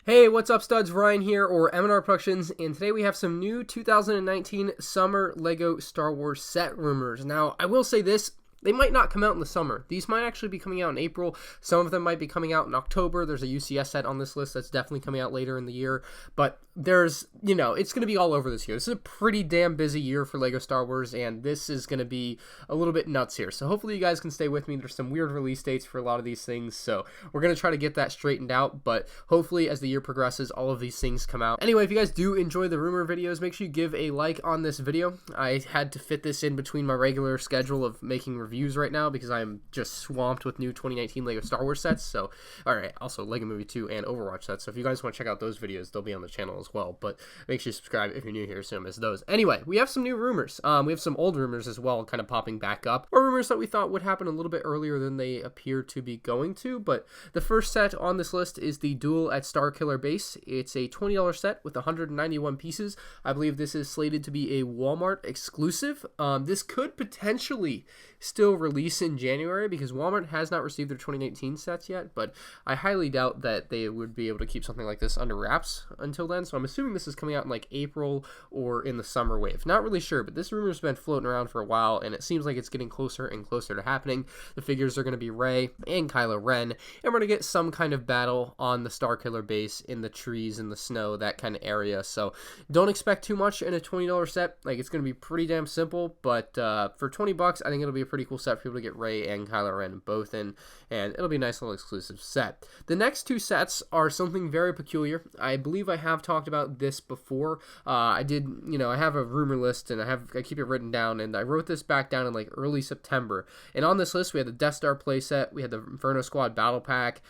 Hey, what's up, studs? Ryan here, or MandRproductions, and today we have some new 2019 summer LEGO Star Wars set rumors. Now, I will say this. They might not come out in the summer. These might actually be coming out in April. Some of them might be coming out in October. There's a UCS set on this list that's definitely coming out later in the year. But there's, it's going to be all over this year. This is a pretty damn busy year for LEGO Star Wars, and this is going to be a little bit nuts here. So hopefully you guys can stay with me. There's some weird release dates for a lot of these things, so we're going to try to get that straightened out. But hopefully as the year progresses, all of these things come out. Anyway, if you guys do enjoy the rumor videos, make sure you give a like on this video. I had to fit this in between my regular schedule of making reviews right now because I'm just swamped with new 2019 LEGO Star Wars sets. So, alright, also LEGO Movie 2 and Overwatch sets. So if you guys want to check out those videos, they'll be on the channel as well. But make sure you subscribe if you're new here so you don't miss those. Anyway, we have some new rumors. We have some old rumors as well kind of popping back up. Or rumors that we thought would happen a little bit earlier than they appear to be going to. But the first set on this list is the Duel at Starkiller Base. It's a $20 set with 191 pieces. I believe this is slated to be a Walmart exclusive. This could potentially still release in January because Walmart has not received their 2019 sets yet, but I highly doubt that they would be able to keep something like this under wraps until then, so I'm assuming this is coming out in like April or in the summer wave. Not really sure, but this rumor's been floating around for a while, and it seems like it's getting closer and closer to happening. The figures are going to be Rey and Kylo Ren, and we're going to get some kind of battle on the Starkiller base in the trees, in the snow, that kind of area, so don't expect too much in a $20 set. Like, it's going to be pretty damn simple, but for 20 bucks, I think it'll be a pretty cool set for people to get Rey and Kylo Ren both in, and it'll be a nice little exclusive set. The next two sets are something very peculiar. I believe I have talked about this before. I have a rumor list, and I keep it written down, and I wrote this back down in like early September. And on this list, we had the Death Star playset, we had the Inferno Squad battle pack,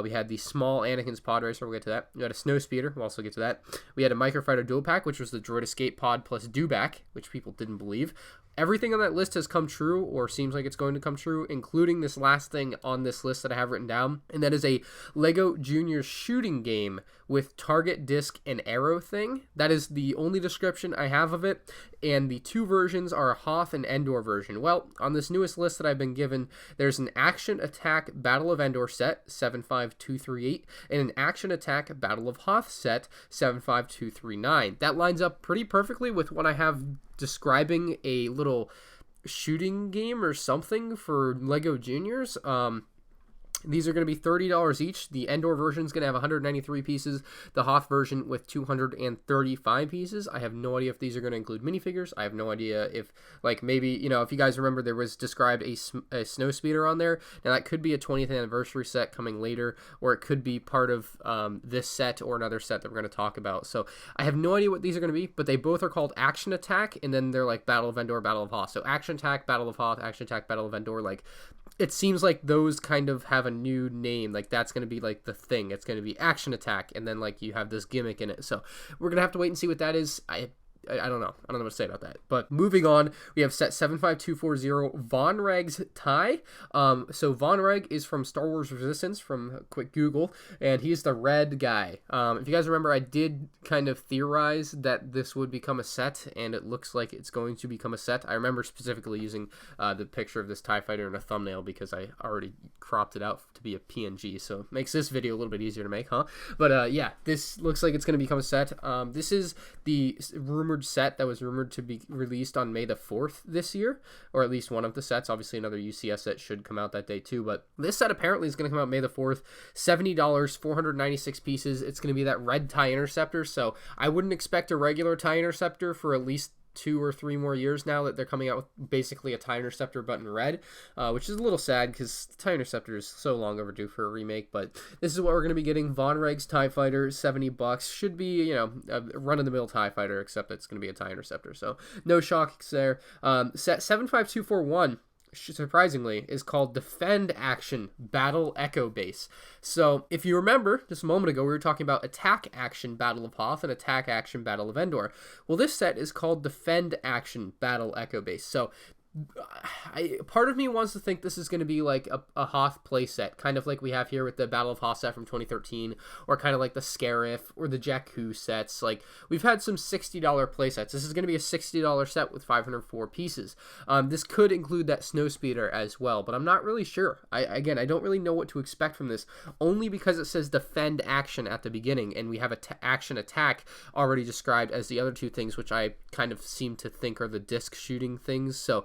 we had the small Anakin's pod racer, we'll get to that. We had a snow speeder, we'll also get to that. We had a microfighter dual pack, which was the droid escape pod plus dewback, which people didn't believe. Everything on that list has come true, or seems like it's going to come true, including this last thing on this list that I have written down, and that is a LEGO Junior shooting game with target, disc, and arrow thing. That is the only description I have of it, and the two versions are a Hoth and Endor version. Well, on this newest list that I've been given, there's an Action Attack Battle of Endor set, 75238, and an Action Attack Battle of Hoth set, 75239. That lines up pretty perfectly with what I have describing a little shooting game or something for LEGO Juniors. These are going to be $30 each. The Endor version is going to have 193 pieces. The Hoth version with 235 pieces. I have no idea if these are going to include minifigures. I have no idea if, like, maybe, if you guys remember, there was described a snow speeder on there. Now, that could be a 20th anniversary set coming later, or it could be part of this set or another set that we're going to talk about. So, I have no idea what these are going to be, but they both are called Action Attack, and then they're like Battle of Endor, Battle of Hoth. So, Action Attack, Battle of Hoth, Action Attack, Battle of Endor, like, it seems like those kind of have a new name. Like, that's going to be like the thing. It's going to be Action Attack, and then like you have this gimmick in it. So we're going to have to wait and see what that is. I don't know. I don't know what to say about that. But moving on, we have set 75240 Vonregs Tie. So Vonreg is from Star Wars Resistance, from quick Google, and he's the red guy. If you guys remember, I did kind of theorize that this would become a set, and it looks like it's going to become a set. I remember specifically using the picture of this TIE fighter in a thumbnail because I already cropped it out to be a PNG, so it makes this video a little bit easier to make, huh? But yeah, this looks like it's going to become a set. This is the rumored set that was rumored to be released on May the 4th this year, or at least one of the sets. Obviously another UCS set should come out that day too, but this set apparently is going to come out May the 4th. $70, 496 pieces. It's going to be that red Tie Interceptor, so I wouldn't expect a regular Tie Interceptor for at least 2 or 3 more years now that they're coming out with basically a Tie Interceptor but in red, which is a little sad because the Tie Interceptor is so long overdue for a remake. But this is what we're going to be getting. Vonregs TIE Fighter, $70. Should be, a run-of-the-mill TIE Fighter, except it's going to be a Tie Interceptor, so no shocks there. Set 75241, surprisingly, is called Defend Action Battle Echo Base. So if you remember, just a moment ago, we were talking about Attack Action Battle of Hoth and Attack Action Battle of Endor. Well, this set is called Defend Action Battle Echo Base. So Part of me wants to think this is going to be like a Hoth playset, kind of like we have here with the Battle of Hoth set from 2013, or kind of like the Scarif or the Jakku sets. Like, we've had some $60 playsets. This is going to be a $60 set with 504 pieces. This could include that Snowspeeder as well, but I'm not really sure. Again, I don't really know what to expect from this, only because it says defend action at the beginning, and we have a action attack already described as the other two things, which I kind of seem to think are the disc shooting things. So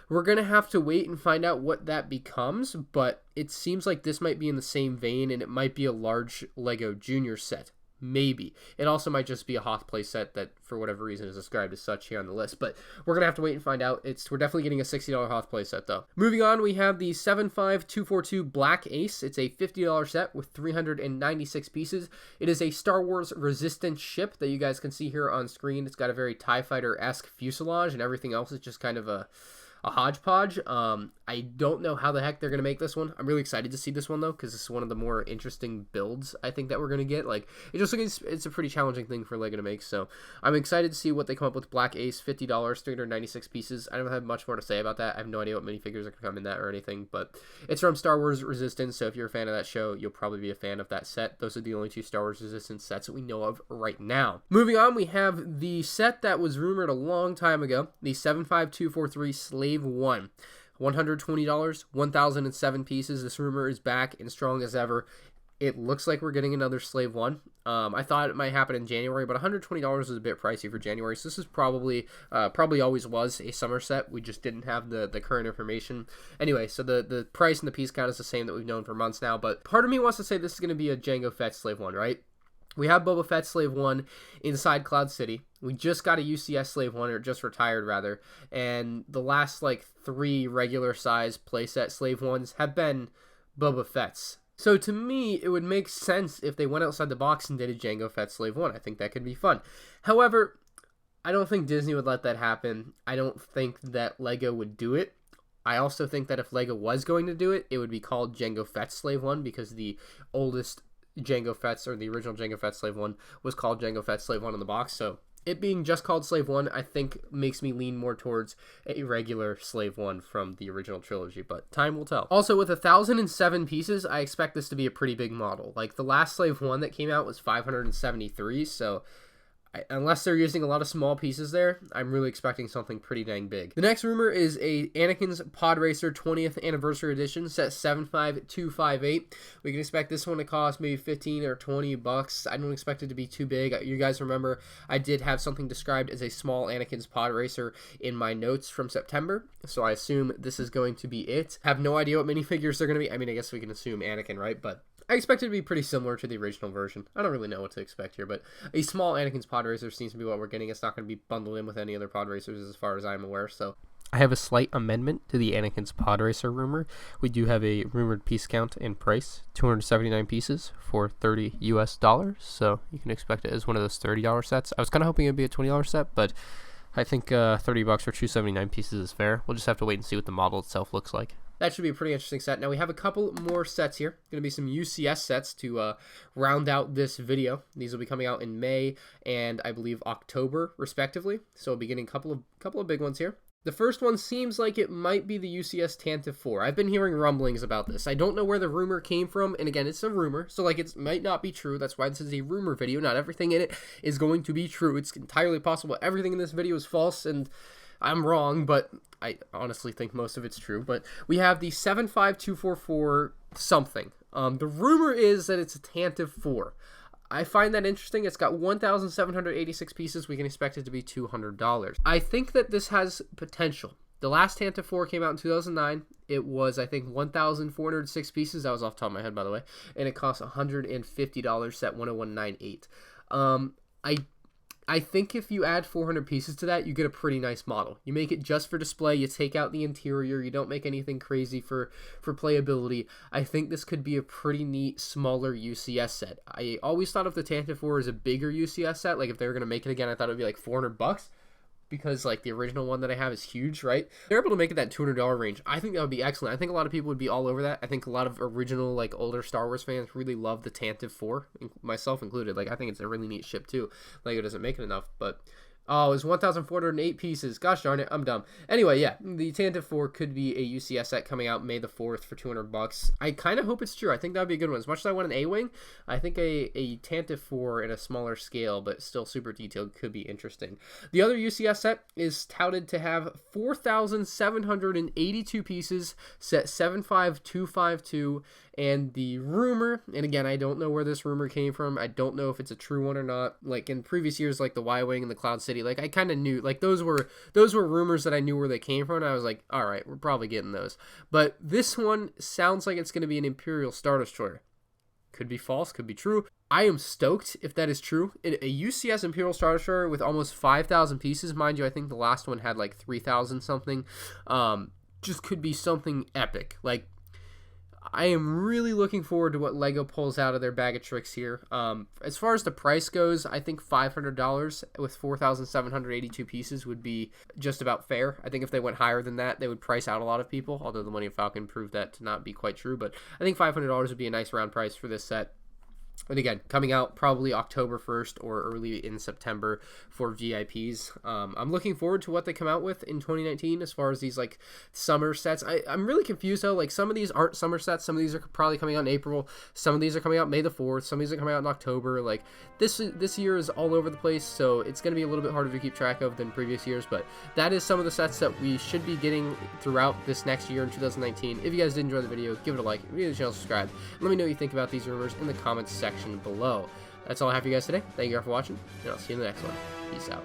we're going to have to wait and find out what that becomes, but it seems like this might be in the same vein, and it might be a large LEGO Junior set. Maybe. It also might just be a Hoth play set that, for whatever reason, is described as such here on the list, but we're going to have to wait and find out. We're definitely getting a $60 Hoth play set, though. Moving on, we have the 75242 Black Ace. It's a $50 set with 396 pieces. It is a Star Wars Resistance ship that you guys can see here on screen. It's got a very TIE Fighter-esque fuselage, and everything else is just kind of a hodgepodge. I don't know how the heck they're going to make this one. I'm really excited to see this one, though, because this is one of the more interesting builds I think that we're going to get. Like, it just looks, it's a pretty challenging thing for LEGO to make, so I'm excited to see what they come up with. Black Ace, $50, 396 pieces. I don't have much more to say about that. I have no idea what minifigures are going to come in that or anything, but it's from Star Wars Resistance, so if you're a fan of that show, you'll probably be a fan of that set. Those are the only two Star Wars Resistance sets that we know of right now. Moving on, we have the set that was rumored a long time ago, the 75243 Slave 1. $120, 1,007 pieces. This rumor is back and strong as ever. It looks like we're getting another Slave 1. I thought it might happen in January, but $120 is a bit pricey for January, so this is probably always was a summer set. We just didn't have the current information. Anyway, so the price and the piece count is the same that we've known for months now, but part of me wants to say this is going to be a Jango Fett Slave 1, right? We have Boba Fett Slave 1 inside Cloud City. We just got a UCS Slave 1, or just retired rather, and the last like 3 regular size playset Slave 1s have been Boba Fett's. So to me, it would make sense if they went outside the box and did a Jango Fett Slave 1. I think that could be fun. However, I don't think Disney would let that happen. I don't think that LEGO would do it. I also think that if LEGO was going to do it, it would be called Jango Fett Slave 1, because the oldest Jango Fett's, or the original Jango Fett Slave 1, was called Jango Fett Slave 1 in the box. So it being just called Slave 1, I think makes me lean more towards a regular Slave 1 from the original trilogy, but time will tell. Also, with 1,007 pieces, I expect this to be a pretty big model. Like, the last Slave 1 that came out was 573, so unless they're using a lot of small pieces there, I'm really expecting something pretty dang big. The next rumor is a Anakin's Pod Racer 20th Anniversary Edition, set 75258. We can expect this one to cost maybe 15 or 20 bucks. I don't expect it to be too big. You guys remember I did have something described as a small Anakin's Pod Racer in my notes from September, so I assume this is going to be it. Have no idea what minifigures they're going to be. I mean, I guess we can assume Anakin, right? But I expect it to be pretty similar to the original version. I don't really know what to expect here, but a small Anakin's Pod Racer seems to be what we're getting. It's not going to be bundled in with any other Pod Racers as far as I'm aware, so I have a slight amendment to the Anakin's Pod Racer rumor. We do have a rumored piece count and price, 279 pieces for $30 US, so you can expect it as one of those $30 sets. I was kind of hoping it would be a $20 set, but I think 30 bucks for 279 pieces is fair. We'll just have to wait and see what the model itself looks like. That should be a pretty interesting set. Now we have a couple more sets here. Going to be some UCS sets to round out this video. These will be coming out in May and I believe October, respectively. So we'll be getting a couple of big ones here. The first one seems like it might be the UCS Tantive 4. I've been hearing rumblings about this. I don't know where the rumor came from, and again, it's a rumor, so like it might not be true. That's why this is a rumor video. Not everything in it is going to be true. It's entirely possible everything in this video is false, and I'm wrong, but I honestly think most of it's true. But we have the 75244 something. The rumor is that it's a Tantive 4. I find that interesting. It's got 1,786 pieces. We can expect it to be $200. I think that this has potential. The last Tantive 4 came out in 2009. It was, I think, 1,406 pieces. That was off the top of my head, by the way. And it cost $150, set 10198. I think if you add 400 pieces to that, you get a pretty nice model. You make it just for display, you take out the interior, you don't make anything crazy for playability. I think this could be a pretty neat, smaller UCS set. I always thought of the Tantive 4 as a bigger UCS set. Like, if they were going to make it again, I thought it would be like $400, because like the original one that I have is huge, right? They're able to make it that $200 range. I think that would be excellent. I think a lot of people would be all over that. I think a lot of original, like, older Star Wars fans really love the Tantive 4, myself included. Like, I think it's a really neat ship too. LEGO doesn't make it enough, but Oh, it was 1,408 pieces. Gosh darn it, I'm dumb. Anyway, yeah, the Tantive 4 could be a UCS set coming out May the 4th for $200. I kind of hope it's true. I think that would be a good one. As much as I want an A-Wing, I think a Tantive 4 in a smaller scale, but still super detailed, could be interesting. The other UCS set is touted to have 4,782 pieces, set 75252, and the rumor, and again, I don't know where this rumor came from. I don't know if it's a true one or not. Like in previous years, like the Y-Wing and the Cloud City, like I kind of knew, like those were rumors that I knew where they came from, and I was like, all right, we're probably getting those. But this one sounds like it's going to be an Imperial Star Destroyer. Could be false, could be true. I am stoked if that is true. A UCS Imperial Star Destroyer with almost 5,000 pieces, mind you, I think the last one had like 3,000 something. Just could be something epic. Like, I am really looking forward to what LEGO pulls out of their bag of tricks here. As far as the price goes, I think $500 with 4,782 pieces would be just about fair. I think if they went higher than that, they would price out a lot of people, although the Millennium Falcon proved that to not be quite true. But I think $500 would be a nice round price for this set. And again, coming out probably October 1st or early in September for VIPs. I'm looking forward to what they come out with in 2019 as far as these like summer sets. I'm really confused though. Like some of these aren't summer sets. Some of these are probably coming out in April. Some of these are coming out May the 4th. Some of these are coming out in October. Like this year is all over the place, so it's going to be a little bit harder to keep track of than previous years. But that is some of the sets that we should be getting throughout this next year in 2019. If you guys did enjoy the video, give it a like. If you're new to the channel, subscribe. Let me know what you think about these rumors in the comments section below. That's all I have for you guys today. Thank you all for watching, and I'll see you in the next one. Peace out.